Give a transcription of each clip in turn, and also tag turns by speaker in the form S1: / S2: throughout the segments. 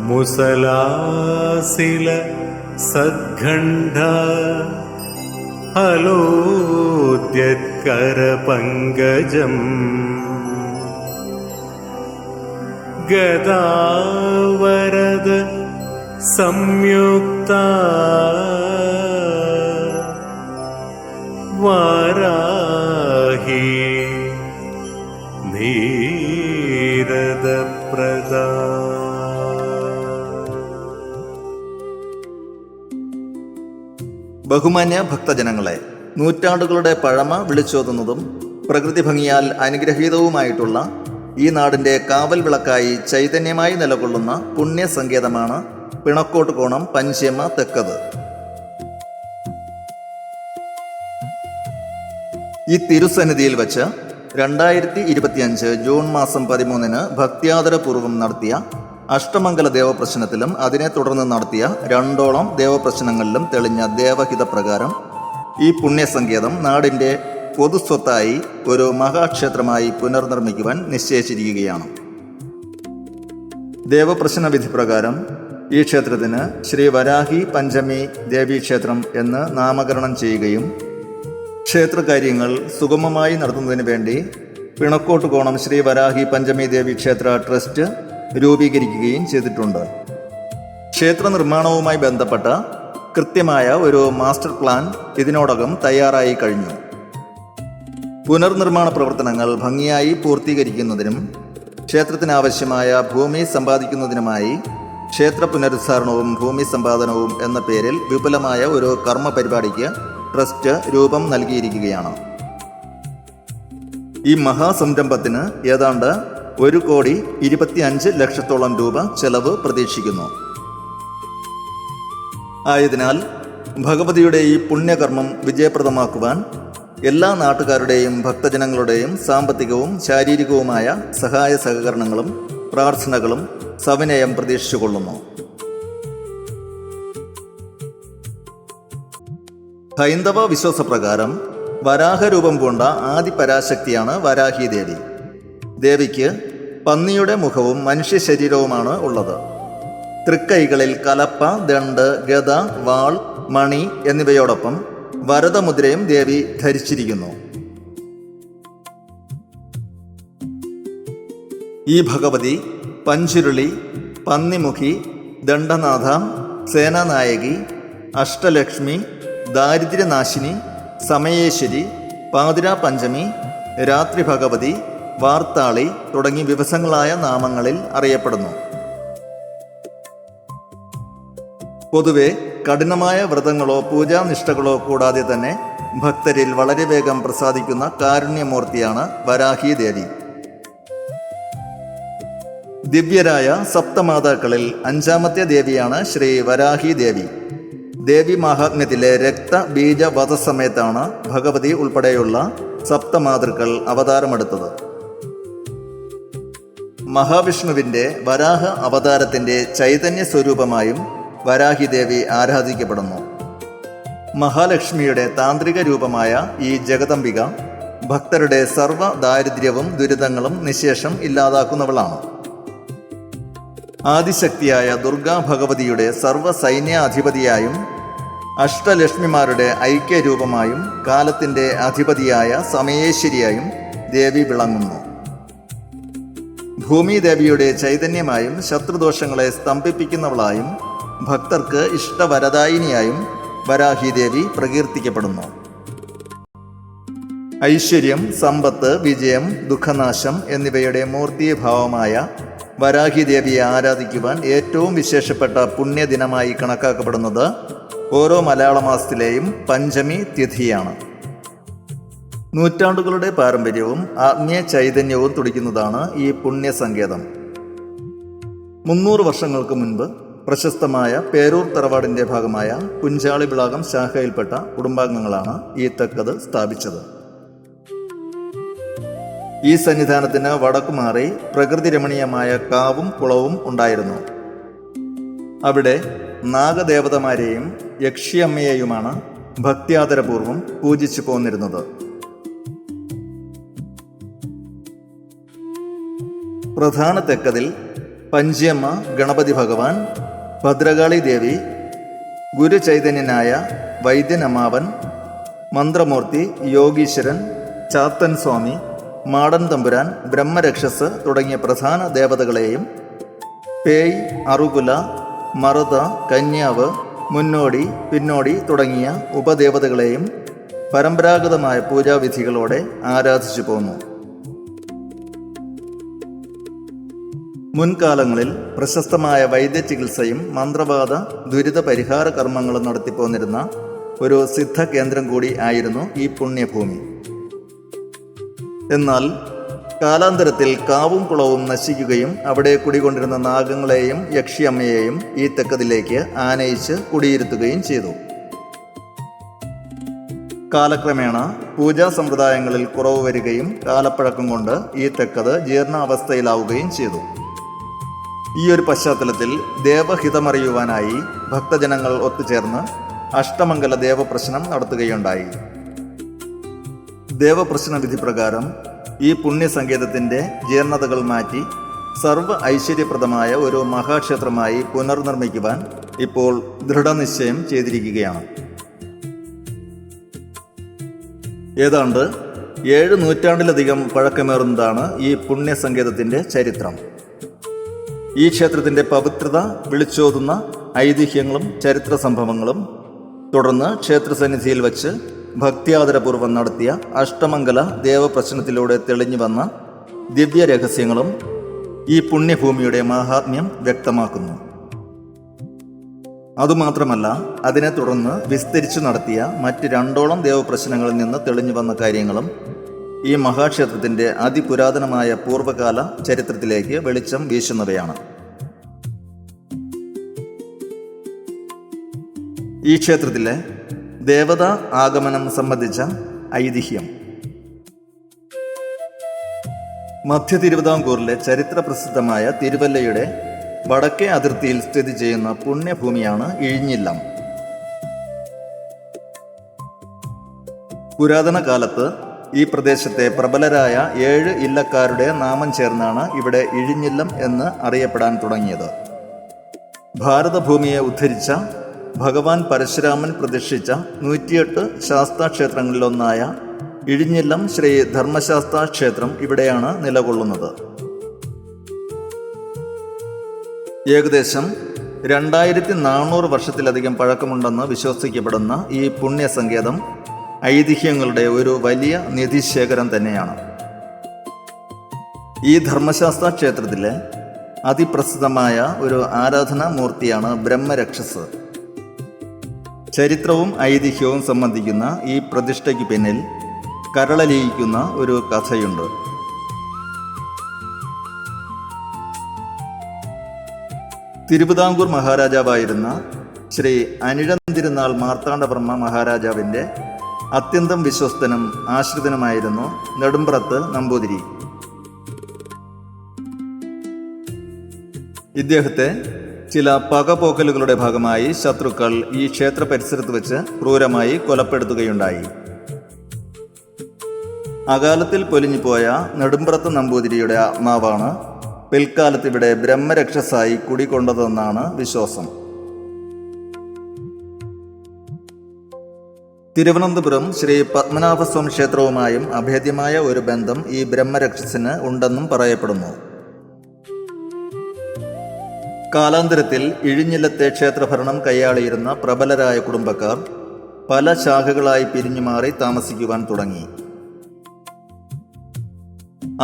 S1: മുസലാസില സദ്ഖണ്ഡ ഹലോദ്യത്കരപങ്കജം ഗദാവരദ സംയുക്ത വാരാഹി ധീരദപ്രദാ.
S2: ബഹുമാന്യ ഭക്തജനങ്ങളെ, നൂറ്റാണ്ടുകളുടെ പഴമ വിളിച്ചോതുന്നതും പ്രകൃതി ഭംഗിയാൽ അനുഗ്രഹീതവുമായിട്ടുള്ള ഈ നാടിൻ്റെ കാവൽ വിളക്കായി ചൈതന്യമായി നിലകൊള്ളുന്ന പുണ്യസങ്കേതമാണ് പിണക്കോട്ട് കോണം പഞ്ചേമ തെക്കത്. ഈ തിരുസന്നിധിയിൽ വച്ച് 2025 ജൂൺ മാസം 13 ഭക്ത്യാദരപൂർവ്വം നടത്തിയ അഷ്ടമംഗല ദേവപ്രശ്നത്തിലും അതിനെ തുടർന്ന് നടത്തിയ 2ഓളം ദേവപ്രശ്നങ്ങളിലും തെളിഞ്ഞ ദേവഹിതപ്രകാരം ഈ പുണ്യസങ്കേതം നാടിൻ്റെ പൊതുസ്വത്തായി ഒരു മഹാക്ഷേത്രമായി പുനർനിർമ്മിക്കുവാൻ നിശ്ചയിച്ചിരിക്കുകയാണ്. ദേവപ്രശ്ന വിധി പ്രകാരം ഈ ക്ഷേത്രത്തിന് ശ്രീ വരാഹി പഞ്ചമി ദേവീക്ഷേത്രം എന്ന് നാമകരണം ചെയ്യുകയും ക്ഷേത്രകാര്യങ്ങൾ സുഗമമായി നടത്തുന്നതിന് വേണ്ടി പിണക്കോട്ട് കോണം ശ്രീ വരാഹി പഞ്ചമി ദേവി ക്ഷേത്ര ട്രസ്റ്റ് രൂപീകരിക്കുകയും ചെയ്തിട്ടുണ്ട്. ക്ഷേത്ര നിർമ്മാണവുമായി ബന്ധപ്പെട്ട കൃത്യമായ ഒരു മാസ്റ്റർ പ്ലാൻ ഇതിനോടകം തയ്യാറായി കഴിഞ്ഞു. പുനർനിർമ്മാണ പ്രവർത്തനങ്ങൾ ഭംഗിയായി പൂർത്തീകരിക്കുന്നതിനും ക്ഷേത്രത്തിനാവശ്യമായ ഭൂമി സമ്പാദിക്കുന്നതിനുമായി ക്ഷേത്ര പുനരുദ്ധാരണവും ഭൂമി സമ്പാദനവും എന്ന പേരിൽ വിപുലമായ ഒരു കർമ്മ പരിപാടിക്ക് ട്രസ്റ്റ് രൂപം നൽകിയിരിക്കുകയാണ്. ഈ മഹാസംരംഭത്തിന് ഏതാണ്ട് 1,25,00,000 രൂപ ചെലവ് പ്രതീക്ഷിക്കുന്നു. ആയതിനാൽ ഭഗവതിയുടെ ഈ പുണ്യകർമ്മം വിജയപ്രദമാക്കുവാൻ എല്ലാ നാട്ടുകാരുടെയും ഭക്തജനങ്ങളുടെയും സാമ്പത്തികവും ശാരീരികവുമായ സഹായ സഹകരണങ്ങളും പ്രാർത്ഥനകളും സവിനയം പ്രതീക്ഷിച്ചുകൊള്ളുന്നു. ഹൈന്ദവ വിശ്വാസപ്രകാരം വരാഹരൂപം പൂണ്ട ആദിപരാശക്തിയാണ് വരാഹി ദേവി. ദേവിക്ക് പന്നിയുടെ മുഖവും മനുഷ്യ ശരീരവുമാണ് ഉള്ളത്. തൃക്കൈകളിൽ കലപ്പ, ദണ്ഡ്, ഗദ, വാൾ, മണി എന്നിവയോടൊപ്പം വരദമുദ്രയും ദേവി ധരിച്ചിരിക്കുന്നു. ഈ ഭഗവതി പഞ്ചുരുളി, പന്നിമുഖി, ദണ്ഡനാഥ, സേനാനായകി, അഷ്ടലക്ഷ്മി, ദാരിദ്ര്യനാശിനി, സമയേശ്വരി, പാതിരാ പഞ്ചമി, രാത്രി ഭഗവതി, വാർത്താളി തുടങ്ങി വിവിധങ്ങളായ നാമങ്ങളിൽ അറിയപ്പെടുന്നു. പൊതുവെ കഠിനമായ വ്രതങ്ങളോ പൂജാനിഷ്ഠകളോ കൂടാതെ തന്നെ ഭക്തരിൽ വളരെ വേഗം പ്രസാദിക്കുന്ന കാരുണ്യമൂർത്തിയാണ് വരാഹി ദേവി. ദിവ്യരായ സപ്തമാതാക്കളിൽ 5ാമത്തെ ദേവിയാണ് ശ്രീ വരാഹി ദേവി. ദേവി മാഹാത്മ്യത്തിലെ രക്തബീജ വധസമയത്താണ് ഭഗവതി ഉൾപ്പെടെയുള്ള സപ്തമാതൃക്കൾ അവതാരമെടുത്തത്. മഹാവിഷ്ണുവിൻ്റെ വരാഹ അവതാരത്തിൻ്റെ ചൈതന്യ സ്വരൂപമായും വരാഹി ദേവി ആരാധിക്കപ്പെടുന്നു. മഹാലക്ഷ്മിയുടെ താന്ത്രിക രൂപമായ ഈ ജഗദംബിക ഭക്തരുടെ സർവ്വ ദാരിദ്ര്യവും ദുരിതങ്ങളും നിശേഷം ഇല്ലാതാക്കുന്നവളാണ്. ആദിശക്തിയായ ദുർഗാ ഭഗവതിയുടെ സർവ്വ സൈന്യാധിപതിയായും അഷ്ടലക്ഷ്മിമാരുടെ ഐക്യരൂപമായും കാലത്തിൻ്റെ അധിപതിയായ സമയേശ്വരിയായും ദേവി വിളങ്ങുന്നു. ഭൂമിദേവിയുടെ ചൈതന്യമായും ശത്രുദോഷങ്ങളെ സ്തംഭിപ്പിക്കുന്നവളായും ഭക്തർക്ക് ഇഷ്ടവരദായിനിയായും വരാഹി ദേവി പ്രകീർത്തിക്കപ്പെടുന്നു. ഐശ്വര്യം, സമ്പത്ത്, വിജയം, ദുഃഖനാശം എന്നിവയുടെ മൂർത്തീഭാവമായ വരാഹി ദേവിയെ ആരാധിക്കുവാൻ ഏറ്റവും വിശേഷപ്പെട്ട പുണ്യദിനമായി കണക്കാക്കപ്പെടുന്നത് ഓരോ മലയാള മാസത്തിലെയും പഞ്ചമി തിഥിയാണ്. നൂറ്റാണ്ടുകളുടെ പാരമ്പര്യവും ആത്മീയ ചൈതന്യവും തുടിക്കുന്നതാണ് ഈ പുണ്യസങ്കേതം. 300 വർഷങ്ങൾക്ക് മുൻപ് പ്രശസ്തമായ പേരൂർ തറവാടിൻ്റെ ഭാഗമായ കുഞ്ചാളി വിളാകം ശാഖയിൽപ്പെട്ട കുടുംബാംഗങ്ങളാണ് ഈ തെക്കത് സ്ഥാപിച്ചത്. ഈ സന്നിധാനത്തിന് വടക്കുമാറി പ്രകൃതി രമണീയമായ കാവും കുളവും ഉണ്ടായിരുന്നു. അവിടെ നാഗദേവതമാരെയും യക്ഷിയമ്മയെയുമാണ് ഭക്ത്യാദരപൂർവ്വം പൂജിച്ചു പോന്നിരുന്നത്. പ്രധാന തെക്കതിൽ പഞ്ചിയമ്മ ഗണപതി ഭഗവാൻ, ഭദ്രകാളി ദേവി, ഗുരുചൈതന്യനായ വൈദ്യനമാവൻ, മന്ത്രമൂർത്തി, യോഗീശ്വരൻ, ചാത്തൻ സ്വാമി, മാടൻ തമ്പുരാൻ, ബ്രഹ്മരക്ഷസ് തുടങ്ങിയ പ്രധാന ദേവതകളെയും പേയ്, അറുകുല, മറുത, കന്യാവ്, മുന്നോടി, പിന്നോടി തുടങ്ങിയ ഉപദേവതകളെയും പരമ്പരാഗതമായ പൂജാവിധികളോടെ ആരാധിച്ചു പോന്നു. മുൻകാലങ്ങളിൽ പ്രശസ്തമായ വൈദ്യചികിത്സയും മന്ത്രവാദ ദുരിത പരിഹാര കർമ്മങ്ങളും നടത്തിപ്പോന്നിരുന്ന ഒരു സിദ്ധ കേന്ദ്രം കൂടി ആയിരുന്നു ഈ പുണ്യഭൂമി. എന്നാൽ കാലാന്തരത്തിൽ കാവും കുളവും നശിക്കുകയും അവിടെ കുടികൊണ്ടിരുന്ന നാഗങ്ങളെയും യക്ഷിയമ്മയെയും ഈ തെക്കതിലേക്ക് ആനയിച്ച് കുടിയിരുത്തുകയും ചെയ്തു. കാലക്രമേണ പൂജാ സമ്പ്രദായങ്ങളിൽ കുറവ് വരികയും കാലപ്പഴക്കം കൊണ്ട് ഈ തെക്കത് ജീർണാവസ്ഥയിലാവുകയും ചെയ്തു. ഈ ഒരു പശ്ചാത്തലത്തിൽ ദേവഹിതമറിയുവാനായി ഭക്തജനങ്ങൾ ഒത്തുചേർന്ന് അഷ്ടമംഗല ദേവപ്രശ്നം നടത്തുകയുണ്ടായി. ദേവപ്രശ്ന വിധി പ്രകാരം ഈ പുണ്യസങ്കേതത്തിൻ്റെ ജീർണതകൾ മാറ്റി സർവ്വ ഐശ്വര്യപ്രദമായ ഒരു മഹാക്ഷേത്രമായി പുനർനിർമ്മിക്കുവാൻ ഇപ്പോൾ ദൃഢനിശ്ചയം ചെയ്തിരിക്കുകയാണ്. ഏതാണ്ട് 7 നൂറ്റാണ്ടിലധികം പഴക്കമേറുന്നതാണ് ഈ പുണ്യസങ്കേതത്തിൻ്റെ ചരിത്രം. ഈ ക്ഷേത്രത്തിൻ്റെ പവിത്രത വിളിച്ചോതുന്ന ഐതിഹ്യങ്ങളും ചരിത്ര സംഭവങ്ങളും, തുടർന്ന് ക്ഷേത്രസന്നിധിയിൽ വച്ച് ഭക്തിയാദരപൂർവ്വം നടത്തിയ അഷ്ടമംഗല ദേവപ്രശ്നത്തിലൂടെ തെളിഞ്ഞു വന്ന ദിവ്യ രഹസ്യങ്ങളും ഈ പുണ്യഭൂമിയുടെ മാഹാത്മ്യം വ്യക്തമാക്കുന്നു. അതുമാത്രമല്ല, അതിനെ തുടർന്ന് വിസ്തരിച്ചു നടത്തിയ മറ്റ് 2ഓളം ദേവപ്രശ്നങ്ങളിൽ നിന്ന് തെളിഞ്ഞു വന്ന കാര്യങ്ങളും ഈ മഹാക്ഷേത്രത്തിൻ്റെ അതിപുരാതനമായ പൂർവ്വകാല ചരിത്രത്തിലേക്ക് വെളിച്ചം വീശുന്നവയാണ്. ഈ ക്ഷേത്രത്തിലെ ദേവതാ ആഗമനം സംബന്ധിച്ച ഐതിഹ്യം. മധ്യ തിരുവിതാംകൂറിലെ ചരിത്ര പ്രസിദ്ധമായ തിരുവല്ലയുടെ വടക്കേ അതിർത്തിയിൽ സ്ഥിതി ചെയ്യുന്ന പുണ്യഭൂമിയാണ് ഇഴിഞ്ഞില്ലം. പുരാതന കാലത്ത് ഈ പ്രദേശത്തെ പ്രബലരായ 7 ഇല്ലക്കാരുടെ നാമം ചേർന്നാണ് ഇവിടെ ഇഴിഞ്ഞില്ലം എന്ന് അറിയപ്പെടാൻ തുടങ്ങിയത്. ഭാരതഭൂമിയെ ഉദ്ധരിച്ച ഭഗവാൻ പരശുരാമൻ പ്രതിഷ്ഠിച്ച 108 ശാസ്താക്ഷേത്രങ്ങളിലൊന്നായ ഇഴിഞ്ഞില്ലം ശ്രീ ധർമ്മശാസ്താ ക്ഷേത്രം ഇവിടെയാണ് നിലകൊള്ളുന്നത്. ഏകദേശം 2400 വർഷത്തിലധികം പഴക്കമുണ്ടെന്ന് വിശ്വസിക്കപ്പെടുന്ന ഈ പുണ്യസങ്കേതം ഐതിഹ്യങ്ങളുടെ ഒരു വലിയ നിധിശേഖരം തന്നെയാണ്. ഈ ധർമ്മശാസ്ത്ര ക്ഷേത്രത്തിലെ അതിപ്രസിദ്ധമായ ഒരു ആരാധനാമൂർത്തിയാണ് ബ്രഹ്മരക്ഷസ്. ചരിത്രവും ഐതിഹ്യവും സംബന്ധിക്കുന്ന ഈ പ്രതിഷ്ഠയ്ക്ക് പിന്നിൽ കരളലിയിക്കുന്ന ഒരു കഥയുണ്ട്. തിരുവിതാംകൂർ മഹാരാജാവായിരുന്ന ശ്രീ അനിഴന്തിരുനാൾ മാർത്താണ്ഡവർമ്മ മഹാരാജാവിൻ്റെ അത്യന്തം വിശ്വസ്തനും ആശ്രിതനുമായിരുന്നു നെടുമ്പ്രത്ത് നമ്പൂതിരി. ഇദ്ദേഹത്തെ ചില പകപോക്കലുകളുടെ ഭാഗമായി ശത്രുക്കൾ ഈ ക്ഷേത്ര പരിസരത്ത് വെച്ച് ക്രൂരമായി കൊലപ്പെടുത്തുകയുണ്ടായി. അകാലത്തിൽ പൊലിഞ്ഞുപോയ നെടുമ്പ്രത്ത് നമ്പൂതിരിയുടെ ആത്മാവാണ് പിൽക്കാലത്ത് ഇവിടെ ബ്രഹ്മരക്ഷസായി കുടികൊണ്ടതെന്നാണ് വിശ്വാസം. തിരുവനന്തപുരം ശ്രീ പത്മനാഭസ്വാമി ക്ഷേത്രവുമായും അഭേദ്യമായ ഒരു ബന്ധം ഈ ബ്രഹ്മരക്ഷസിന് ഉണ്ടെന്നും പറയപ്പെടുന്നു. കാലാന്തരത്തിൽ ഇഴിഞ്ഞില്ലത്തെ ക്ഷേത്രഭരണം കൈയാളിയിരുന്ന പ്രബലരായ കുടുംബക്കാർ പല ശാഖകളായി പിരിഞ്ഞുമാറി താമസിക്കുവാൻ തുടങ്ങി.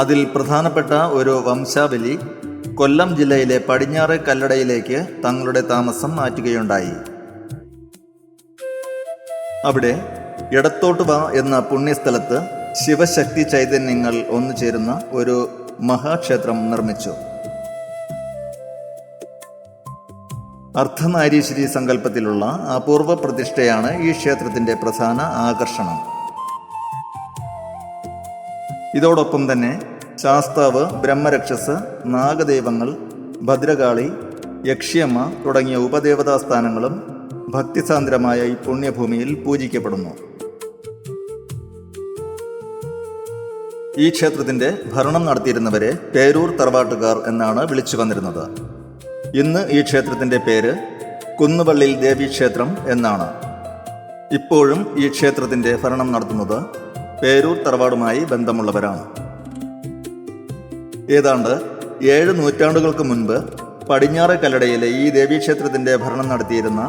S2: അതിൽ പ്രധാനപ്പെട്ട ഒരു വംശാവലി കൊല്ലം ജില്ലയിലെ പടിഞ്ഞാറെ കല്ലടയിലേക്ക് തങ്ങളുടെ താമസം മാറ്റുകയുണ്ടായി. അവിടെ ഇടത്തോട്ടുവ എന്ന പുണ്യസ്ഥലത്ത് ശിവശക്തി ചൈതന്യങ്ങൾ ഒന്നുചേരുന്ന ഒരു മഹാക്ഷേത്രം നിർമ്മിച്ചു. അർദ്ധനാരീശ്വരി സങ്കല്പത്തിലുള്ള അപൂർവ പ്രതിഷ്ഠയാണ് ഈ ക്ഷേത്രത്തിൻ്റെ പ്രധാന ആകർഷണം. ഇതോടൊപ്പം തന്നെ ശാസ്താവ്, ബ്രഹ്മരക്ഷസ്, നാഗദൈവങ്ങൾ, ഭദ്രകാളി, യക്ഷിയമ്മ തുടങ്ങിയ ഉപദേവതാ സ്ഥാനങ്ങളും ഭക്തിസാന്ദ്രമായ ഈ പുണ്യഭൂമിയിൽ പൂജിക്കപ്പെടുന്നു. ഈ ക്ഷേത്രത്തിൻ്റെ ഭരണം നടത്തിയിരുന്നവരെ പേരൂർ തറവാട്ടുകാർ എന്നാണ് വിളിച്ചു വന്നിരുന്നത്. ഇന്ന് ഈ ക്ഷേത്രത്തിൻ്റെ പേര് കുന്നുവള്ളിൽ ദേവീക്ഷേത്രം എന്നാണ്. ഇപ്പോഴും ഈ ക്ഷേത്രത്തിൻ്റെ ഭരണം നടത്തുന്നത് പേരൂർ തറവാടുമായി ബന്ധമുള്ളവരാണ്. ഏതാണ്ട് 7 നൂറ്റാണ്ടുകൾക്ക് മുൻപ് പടിഞ്ഞാറെ കല്ലടയിലെ ഈ ദേവീക്ഷേത്രത്തിൻ്റെ ഭരണം നടത്തിയിരുന്ന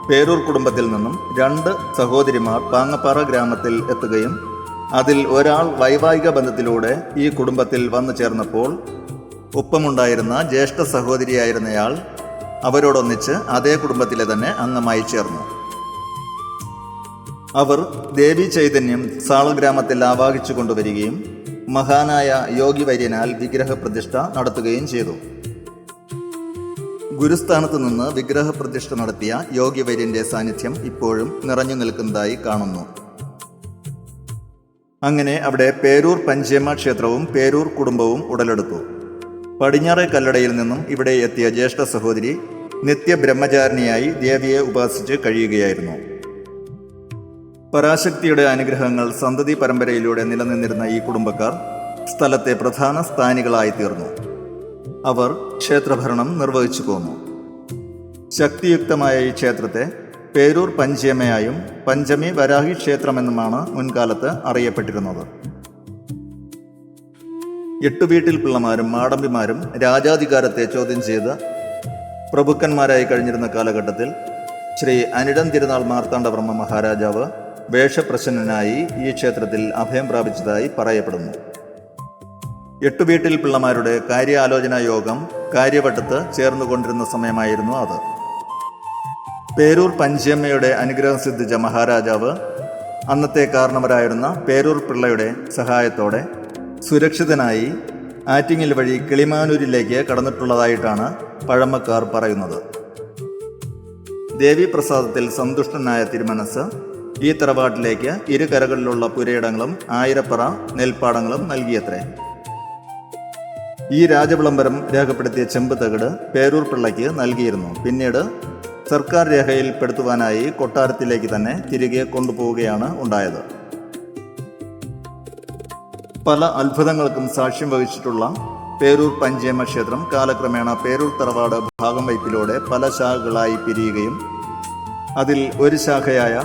S2: പേരൂർ കുടുംബത്തിൽ നിന്നും 2 സഹോദരിമാർ പാങ്ങപ്പാറ ഗ്രാമത്തിൽ എത്തുകയും അതിൽ ഒരാൾ വൈവാഹിക ബന്ധത്തിലൂടെ ഈ കുടുംബത്തിൽ വന്നു ചേർന്നപ്പോൾ ഒപ്പമുണ്ടായിരുന്ന ജ്യേഷ്ഠ സഹോദരിയായിരുന്നയാൾ അവരോടൊന്നിച്ച് അതേ കുടുംബത്തിലെ തന്നെ അംഗമായി ചേർന്നു. അവർ ദേവി ചൈതന്യം സാളഗ്രാമത്തിൽ ആവാഹിച്ചു കൊണ്ടുവരികയും മഹാനായ യോഗിവര്യനാൽ വിഗ്രഹപ്രതിഷ്ഠ നടത്തുകയും ചെയ്തു. ഗുരുസ്ഥാനത്ത് നിന്ന് വിഗ്രഹപ്രതിഷ്ഠ നടത്തിയ യോഗിവര്യന്റെ സാന്നിധ്യം ഇപ്പോഴും നിറഞ്ഞു നിൽക്കുന്നതായി കാണുന്നു. അങ്ങനെ അവിടെ പേരൂർ പഞ്ചേമ ക്ഷേത്രവും പേരൂർ കുടുംബവും ഉടലെടുത്തു. പടിഞ്ഞാറെ കല്ലടയിൽ നിന്നും ഇവിടെ എത്തിയ ജ്യേഷ്ഠ സഹോദരി നിത്യബ്രഹ്മചാരിണിയായി ദേവിയെ ഉപാസിച്ച് കഴിയുകയായിരുന്നു. പരാശക്തിയുടെ അനുഗ്രഹങ്ങൾ സന്തതി പരമ്പരയിലൂടെ നിലനിന്നിരുന്ന ഈ കുടുംബക്കാർ സ്ഥലത്തെ പ്രധാന സ്ഥാനികളായി തീർന്നു. അവർ ക്ഷേത്രഭരണം നിർവഹിച്ചു പോന്നു. ശക്തിയുക്തമായ ഈ ക്ഷേത്രത്തെ പേരൂർ പഞ്ചേമയായും പഞ്ചമി വരാഹി ക്ഷേത്രമെന്നുമാണ് മുൻകാലത്ത് അറിയപ്പെട്ടിരുന്നത്. 8 വീട്ടിൽ പിള്ളമാരും മാടമ്പിമാരും രാജാധികാരത്തെ ചോദ്യം ചെയ്ത് പ്രഭുക്കന്മാരായി കഴിഞ്ഞിരുന്ന കാലഘട്ടത്തിൽ ശ്രീ അനിടം തിരുനാൾ മാർത്താണ്ഡവർമ്മ മഹാരാജാവ് വേഷപ്രസന്നനായി ഈ ക്ഷേത്രത്തിൽ അഭയം പ്രാപിച്ചതായി പറയപ്പെടുന്നു. 8 വീട്ടിൽ പിള്ളമാരുടെ കാര്യാലോചനാ യോഗം കാര്യവട്ടത്ത് ചേർന്നുകൊണ്ടിരുന്ന സമയമായിരുന്നു അത്. പേരൂർ പഞ്ചേമ്മയുടെ അനുഗ്രഹം സിദ്ധിച്ച മഹാരാജാവ് അന്നത്തെ കാരണവരായിരുന്ന പേരൂർ പിള്ളയുടെ സഹായത്തോടെ സുരക്ഷിതനായി ആറ്റിങ്ങൽ വഴി കിളിമാനൂരിലേക്ക് കടന്നിട്ടുള്ളതായിട്ടാണ് പഴമക്കാർ പറയുന്നത്. ദേവീപ്രസാദത്തിൽ സന്തുഷ്ടനായ തിരുമനസ് ഈ തറവാട്ടിലേക്ക് ഇരുകരകളിലുള്ള പുരയിടങ്ങളും 1000 പറ നെൽപ്പാടങ്ങളും നൽകിയത്രേ. ഈ രാജവിളംബരം രേഖപ്പെടുത്തിയ ചെമ്പ് തകിട് പേരൂർ പിള്ളയ്ക്ക് നൽകിയിരുന്നു. പിന്നീട് സർക്കാർ രേഖയിൽ പെടുത്തുവാനായി കൊട്ടാരത്തിലേക്ക് തന്നെ തിരികെ കൊണ്ടുപോവുകയാണ് ഉണ്ടായത്. പല അത്ഭുതങ്ങൾക്കും സാക്ഷ്യം വഹിച്ചിട്ടുള്ള പേരൂർ പഞ്ചേമ ക്ഷേത്രം കാലക്രമേണ പേരൂർ തറവാട് ഭാഗം വയ്പിലൂടെ പല ശാഖകളായി പിരിയുകയും അതിൽ ഒരു ശാഖയായ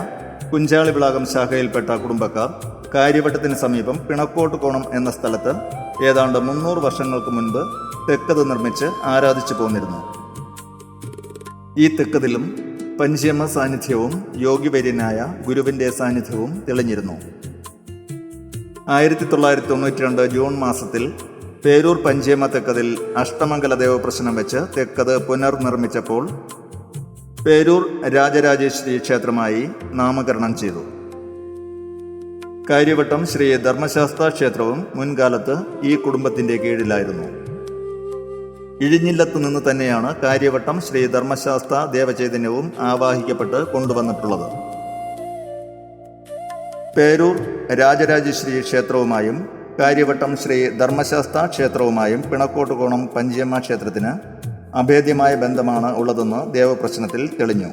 S2: കുഞ്ചാളിവിളാകം ശാഖയിൽപ്പെട്ട കുടുംബക്കാർ കാര്യവട്ടത്തിന് സമീപം പിണക്കോട്ട് കോണം എന്ന സ്ഥലത്ത് ഏതാണ്ട് 300 വർഷങ്ങൾക്ക് മുൻപ് തെക്കത് നിർമ്മിച്ച് ആരാധിച്ചു പോന്നിരുന്നു. ഈ തെക്കതിലും പഞ്ചേമ സാന്നിധ്യവും യോഗിവര്യനായ ഗുരുവിൻ്റെ സാന്നിധ്യവും തെളിഞ്ഞിരുന്നു. 1992 ജൂൺ മാസത്തിൽ പേരൂർ പഞ്ചേമ തെക്കതിൽ അഷ്ടമംഗല ദേവപ്രശ്നം വെച്ച് തെക്കത് പുനർനിർമ്മിച്ചപ്പോൾ പേരൂർ രാജരാജേശ്വരി ക്ഷേത്രമായി നാമകരണം ചെയ്തു. കാര്യവട്ടം ശ്രീ ധർമ്മശാസ്ത്ര ക്ഷേത്രവും മുൻകാലത്ത് ഈ കുടുംബത്തിൻ്റെ കീഴിലായിരുന്നു. ഇഴിഞ്ഞില്ലത്ത് നിന്ന് തന്നെയാണ് കാര്യവട്ടം ശ്രീ ധർമ്മശാസ്ത്ര ദേവചൈതന്യവും ആവാഹിക്കപ്പെട്ട് കൊണ്ടുവന്നിട്ടുള്ളത്. പേരൂർ രാജരാജേശ്വരി ക്ഷേത്രവുമായും കാര്യവട്ടം ശ്രീ ധർമ്മശാസ്ത്ര ക്ഷേത്രവുമായും പിണക്കോട്ടുകോണം പഞ്ചേമ ക്ഷേത്രത്തിന് അഭേദ്യമായ ബന്ധമാണ് ഉള്ളതെന്ന് ദേവപ്രശ്നത്തിൽ തെളിഞ്ഞു.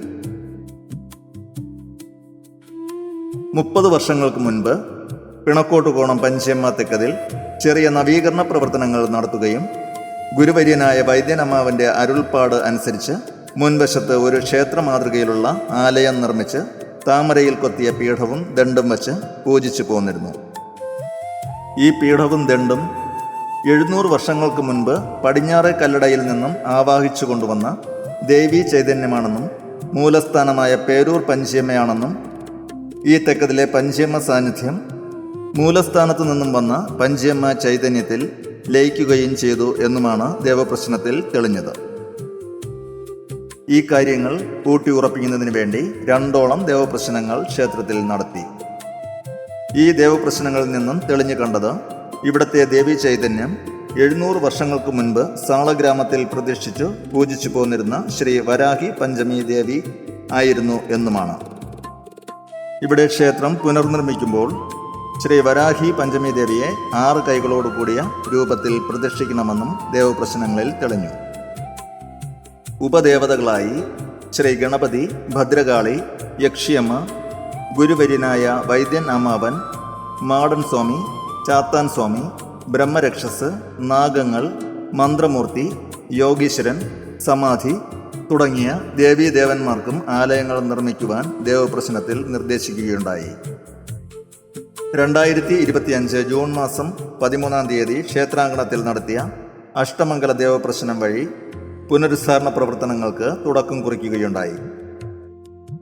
S2: 30 വർഷങ്ങൾക്ക് മുൻപ് പിണക്കോട്ടുകോണം പഞ്ചേമ തെക്കതിൽ ചെറിയ നവീകരണ പ്രവർത്തനങ്ങൾ നടത്തുകയും ഗുരുവര്യനായ വൈദ്യനമ്മാവൻ്റെ അരുൾപ്പാട് അനുസരിച്ച് മുൻവശത്ത് ഒരു ക്ഷേത്ര മാതൃകയിലുള്ള ആലയം നിർമ്മിച്ച് താമരയിൽ കൊത്തിയ പീഠവും ദണ്ഡും വച്ച് പൂജിച്ചു പോന്നിരുന്നു. ഈ പീഠവും ദണ്ഡും 700 വർഷങ്ങൾക്ക് മുൻപ് പടിഞ്ഞാറെ കല്ലടയിൽ നിന്നും ആവാഹിച്ചു കൊണ്ടുവന്ന ദേവീ ചൈതന്യമാണെന്നും മൂലസ്ഥാനമായ പേരൂർ പഞ്ചേമയാണെന്നും ഈ തെക്കതിലെ പഞ്ചേമ സാന്നിധ്യം മൂലസ്ഥാനത്തു നിന്നും വന്ന പഞ്ചേമ ചൈതന്യത്തിൽ ലയിക്കുകയും ചെയ്തു എന്നുമാണ് ദേവപ്രശ്നത്തിൽ തെളിഞ്ഞത്. ഈ കാര്യങ്ങൾ ഊട്ടിയുറപ്പിക്കുന്നതിന് വേണ്ടി 2ഓളം ദേവപ്രശ്നങ്ങൾ ക്ഷേത്രത്തിൽ നടത്തി. ഈ ദേവപ്രശ്നങ്ങളിൽ നിന്നും തെളിഞ്ഞു കണ്ടത് ഇവിടത്തെ ദേവീ ചൈതന്യം 700 വർഷങ്ങൾക്ക് മുൻപ് സാളഗ്രാമത്തിൽ പ്രതിഷ്ഠിച്ചു പൂജിച്ചു പോന്നിരുന്ന ശ്രീ വരാഹി പഞ്ചമി ദേവി ആയിരുന്നു എന്നുമാണ്. ഇവിടെ ക്ഷേത്രം പുനർനിർമ്മിക്കുമ്പോൾ ശ്രീ വരാഹി പഞ്ചമി ദേവിയെ 6 കൈകളോട് കൂടിയ രൂപത്തിൽ പ്രതിഷ്ഠിക്കണമെന്നും ദേവപ്രശ്നങ്ങളിൽ തെളിഞ്ഞു. ഉപദേവതകളായി ശ്രീ ഗണപതി, ഭദ്രകാളി, യക്ഷിയമ്മ, ഗുരുവര്യനായ വൈദ്യൻ അമ്മാവൻ, മാടൻ സ്വാമി, ചാത്താൻ സ്വാമി, ബ്രഹ്മരക്ഷസ്, നാഗങ്ങൾ, മന്ത്രമൂർത്തി, യോഗീശ്വരൻ, സമാധി തുടങ്ങിയ ദേവീദേവന്മാർക്കും ആലയങ്ങൾ നിർമ്മിക്കുവാൻ ദേവപ്രശ്നത്തിൽ നിർദ്ദേശിക്കുകയുണ്ടായി. 2025 ജൂൺ മാസം 13-ാം തീയതി ക്ഷേത്രാങ്കണത്തിൽ നടത്തിയ അഷ്ടമംഗല ദേവപ്രശ്നം വഴി പുനരുദ്ധാരണ പ്രവർത്തനങ്ങൾക്ക് തുടക്കം കുറിക്കുകയുണ്ടായി.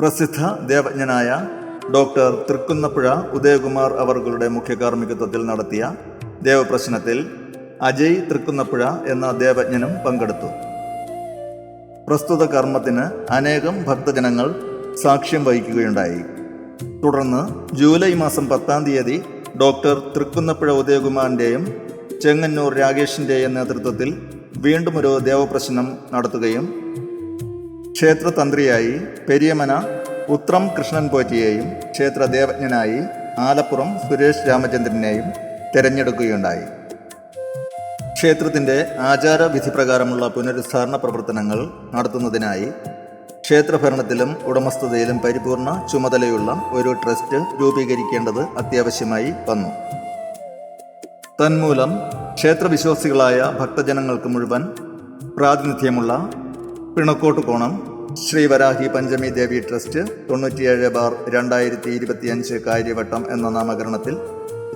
S2: പ്രസിദ്ധ ദേവജ്ഞനായ ഡോക്ടർ തൃക്കുന്നപ്പുഴ ഉദയകുമാർ അവர்களுടെ മുഖ്യ കാർമ്മികത്വത്തിൽ നടത്തിയ ദേവപ്രശ്നത്തിൽ അജയ് തൃക്കുന്നപ്പുഴ എന്ന ദേവജ്ഞനും പങ്കെടുത്തു. പ്രസ്തുത കർമ്മത്തിന് അനേകം ഭക്തജനങ്ങൾ സാക്ഷ്യം വഹിക്കുകയുണ്ടായി. തുടർന്ന് ജൂലൈ മാസം 10-ാം തീയതി ഡോക്ടർ തൃക്കുന്നപ്പുഴ ഉദയകുമാറിൻ്റെയും ചെങ്ങന്നൂർ രാകേഷിൻ്റെയും നേതൃത്വത്തിൽ വീണ്ടും ഒരു ദേവപ്രശ്നം നടത്തുകയും ക്ഷേത്രതന്ത്രിയായി പെരിയമന ഉത്രം കൃഷ്ണൻ പോറ്റിയെയും ക്ഷേത്ര ദേവജ്ഞനായി ആലപ്പുറം സുരേഷ് രാമചന്ദ്രനെയും തിരഞ്ഞെടുക്കുകയുണ്ടായി. ക്ഷേത്രത്തിൻ്റെ ആചാരവിധി പ്രകാരമുള്ള പുനരുദ്ധാരണ പ്രവർത്തനങ്ങൾ നടത്തുന്നതിനായി ക്ഷേത്രഭരണത്തിലും ഉടമസ്ഥതയിലും പരിപൂർണ ചുമതലയുള്ള ഒരു ട്രസ്റ്റ് രൂപീകരിക്കേണ്ടത് അത്യാവശ്യമായി വന്നു. തന്മൂലം ക്ഷേത്രവിശ്വാസികളായ ഭക്തജനങ്ങൾക്ക് മുഴുവൻ പ്രാതിനിധ്യമുള്ള പിണക്കോട്ടുകോണം ശ്രീ വരാഹി പഞ്ചമി ദേവി ട്രസ്റ്റ് 97/2025 കാര്യവട്ടം എന്ന നാമകരണത്തിൽ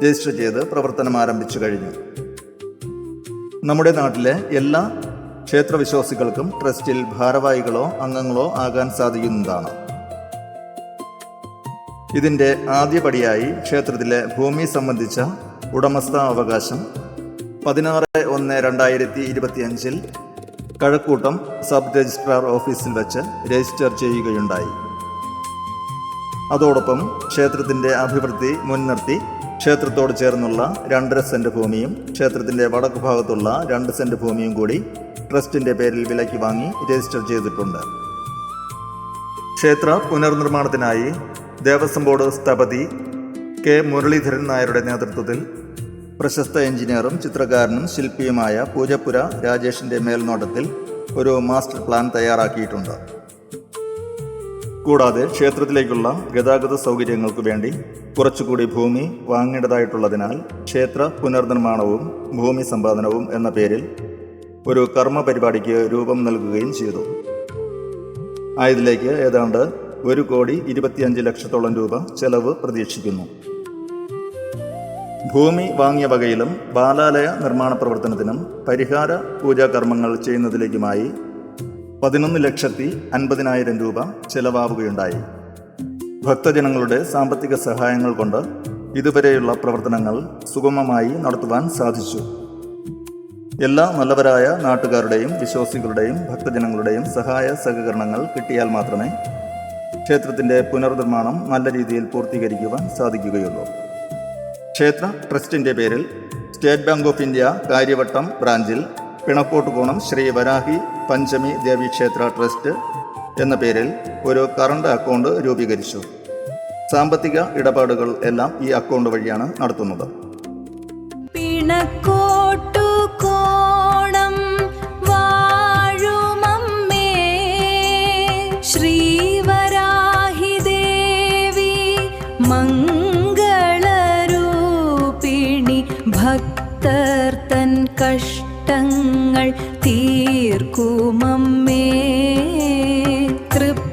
S2: രജിസ്റ്റർ ചെയ്ത് പ്രവർത്തനം ആരംഭിച്ചു കഴിഞ്ഞു. നമ്മുടെ നാട്ടിലെ എല്ലാ ക്ഷേത്രവിശ്വാസികൾക്കും ട്രസ്റ്റിൽ ഭാരവാഹികളോ അംഗങ്ങളോ ആകാൻ സാധിക്കുന്നതാണ്. ഇതിൻ്റെ ആദ്യപടിയായി ക്ഷേത്രത്തിലെ ഭൂമി സംബന്ധിച്ച ഉടമസ്ഥാവകാശം 16/1/2025 കഴക്കൂട്ടം സബ് രജിസ്ട്രാർ ഓഫീസിൽ വച്ച് രജിസ്റ്റർ ചെയ്യുകയുണ്ടായി. അതോടൊപ്പം ക്ഷേത്രത്തിൻ്റെ അഭിവൃദ്ധി മുൻനിർത്തി ക്ഷേത്രത്തോട് ചേർന്നുള്ള 2.5 സെന്റ് ഭൂമിയും ക്ഷേത്രത്തിൻ്റെ വടക്കു ഭാഗത്തുള്ള 2 സെന്റ് ഭൂമിയും കൂടി ട്രസ്റ്റിൻ്റെ പേരിൽ വിലയ്ക്ക് വാങ്ങി രജിസ്റ്റർ ചെയ്തിട്ടുണ്ട്. ക്ഷേത്ര പുനർനിർമ്മാണത്തിനായി ദേവസ്വം ബോർഡ് സ്ഥപതി കെ മുരളീധരൻ നായരുടെ നേതൃത്വത്തിൽ പ്രശസ്ത എഞ്ചിനീയറും ചിത്രകാരനും ശില്പിയുമായ പൂജപ്പുര രാജേഷിൻ്റെ മേൽനോട്ടത്തിൽ ഒരു മാസ്റ്റർ പ്ലാൻ തയ്യാറാക്കിയിട്ടുണ്ട്. കൂടാതെ ക്ഷേത്രത്തിലേക്കുള്ള ഗതാഗത സൗകര്യങ്ങൾക്ക് വേണ്ടി കുറച്ചുകൂടി ഭൂമി വാങ്ങേണ്ടതായിട്ടുള്ളതിനാൽ ക്ഷേത്ര പുനർനിർമ്മാണവും ഭൂമി സമ്പാദനവും എന്ന പേരിൽ ഒരു കർമ്മ പരിപാടിക്ക് രൂപം നൽകുകയും ചെയ്തു. ആയതിലേക്ക് ഏതാണ്ട് 1,25 ലക്ഷത്തോളം രൂപ ചെലവ് പ്രതീക്ഷിക്കുന്നു. ഭൂമി വാങ്ങിയ വകയിലും ബാലാലയ നിർമ്മാണ പ്രവർത്തനത്തിനും പരിഹാര പൂജാകർമ്മങ്ങൾ ചെയ്യുന്നതിലേക്കുമായി 11,50,000 രൂപ ചെലവാവുകയുണ്ടായി. ഭക്തജനങ്ങളുടെ സാമ്പത്തിക സഹായങ്ങൾ കൊണ്ട് ഇതുവരെയുള്ള പ്രവർത്തനങ്ങൾ സുഗമമായി നടത്തുവാൻ സാധിച്ചു. എല്ലാ നല്ലവരായ നാട്ടുകാരുടെയും വിശ്വാസികളുടെയും ഭക്തജനങ്ങളുടെയും സഹായ സഹകരണങ്ങൾ കിട്ടിയാൽ മാത്രമേ ക്ഷേത്രത്തിൻ്റെ പുനർനിർമ്മാണം നല്ല രീതിയിൽ പൂർത്തീകരിക്കുവാൻ സാധിക്കുകയുള്ളൂ. ക്ഷേത്ര ട്രസ്റ്റിൻ്റെ പേരിൽ state bank of India Kariavattom ബ്രാഞ്ചിൽ പിണക്കോട്ടുകോണം ശ്രീ വരാഹി പഞ്ചമി ദേവി ക്ഷേത്ര ട്രസ്റ്റ് എന്ന പേരിൽ ഒരു കറണ്ട് അക്കൗണ്ട് രൂപീകരിച്ചു. സാമ്പത്തിക ഇടപാടുകൾ എല്ലാം ഈ അക്കൗണ്ട് വഴിയാണ് നടത്തുന്നത്.
S3: പിണക്കോട്ടുകോണം വാഴുമമ്മേ ശ്രീവരാഹി ദേവി മംഗളരൂപിണി ഭക്തർ തൻ കഷ്ടങ്ങൾ തീർക്കുമമ്മേ തൃപ്തി